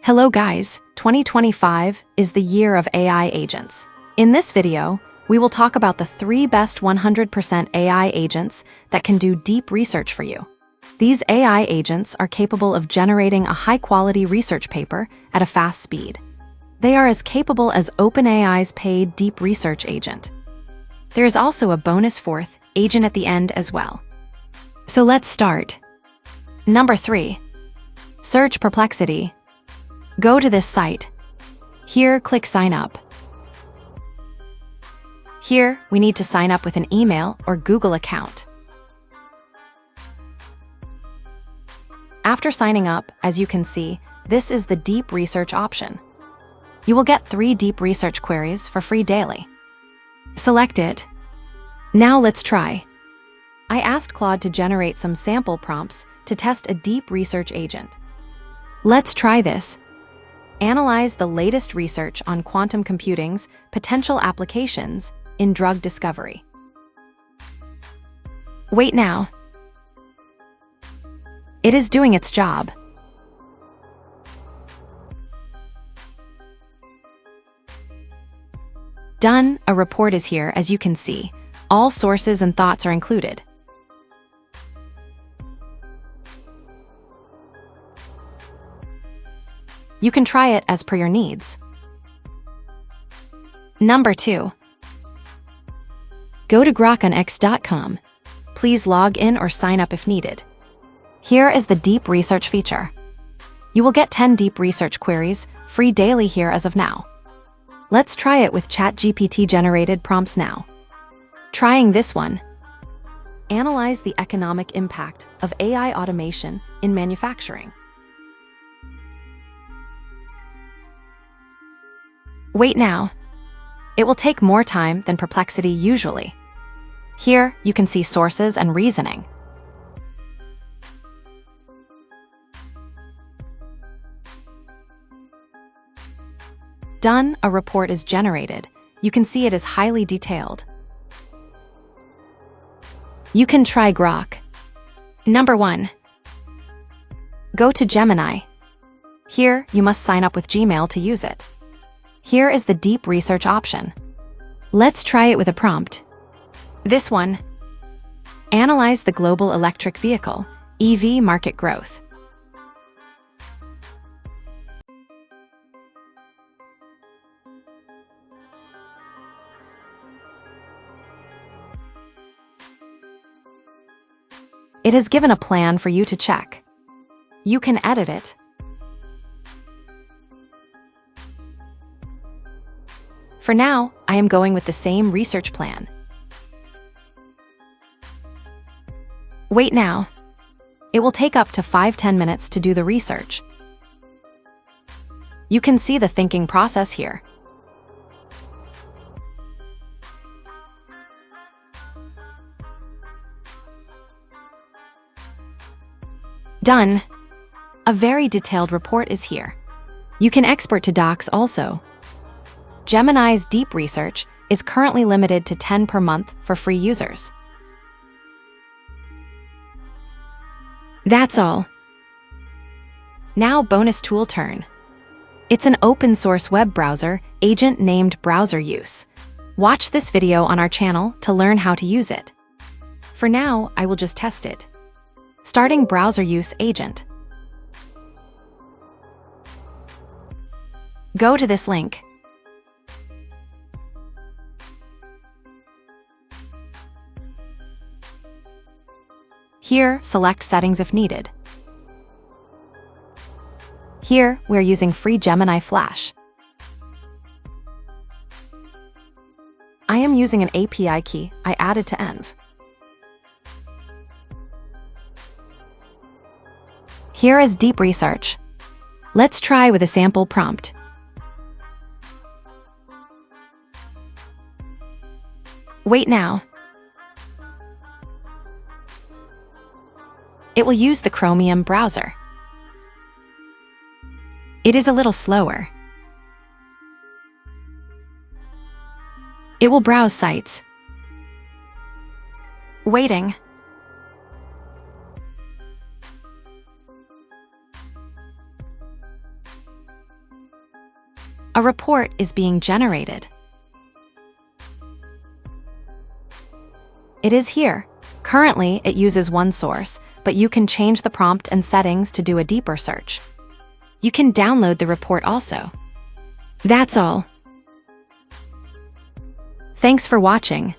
Hello guys, 2025 is the year of AI agents. In this video, we will talk about the 3 best 100% AI agents that can do deep research for you. These AI agents are capable of generating a high-quality research paper at a fast speed. They are as capable as OpenAI's paid deep research agent. There is also a bonus 4th agent at the end as well. So let's start. Number 3. Search Perplexity. Go to this site. Here, click Sign Up. Here, we need to sign up with an email or Google account. After signing up, as you can see, this is the deep research option. You will get 3 deep research queries for free daily. Select it. Now let's try. I asked Claude to generate some sample prompts to test a deep research agent. Let's try this. Analyze the latest research on quantum computing's potential applications in drug discovery. Wait now. It is doing its job. Done. A report is here, as you can see. All sources and thoughts are included. You can try it as per your needs. Number 2. Go to grokonx.com. Please log in or sign up if needed. Here is the deep research feature. You will get 10 deep research queries free daily here as of now. Let's try it with ChatGPT generated prompts now. Trying this one. Analyze the economic impact of AI automation in manufacturing. Wait now. It will take more time than Perplexity usually. Here, you can see sources and reasoning. Done. A report is generated. You can see it is highly detailed. You can try Grok. Number 1. Go to Gemini. Here, you must sign up with Gmail to use it. Here is the deep research option. Let's try it with a prompt. This one. Analyze the global electric vehicle, EV market growth. It has given a plan for you to check. You can edit it. For now, I am going with the same research plan. Wait now. It will take up to 5–10 minutes to do the research. You can see the thinking process here. Done. A very detailed report is here. You can export to docs also. Gemini's deep research is currently limited to 10 per month for free users. That's all. Now bonus tool turn. It's an open source web browser agent named Browser Use. Watch this video on our channel to learn how to use it. For now, I will just test it. Starting Browser Use agent. Go to this link. Here, select Settings if needed. Here, we're using free Gemini Flash. I am using an API key I added to Env. Here is deep research. Let's try with a sample prompt. Wait now. It will use the Chromium browser. It is a little slower. It will browse sites. Waiting. A report is being generated. It is here. Currently, it uses one source, but you can change the prompt and settings to do a deeper search. You can download the report also. That's all. Thanks for watching.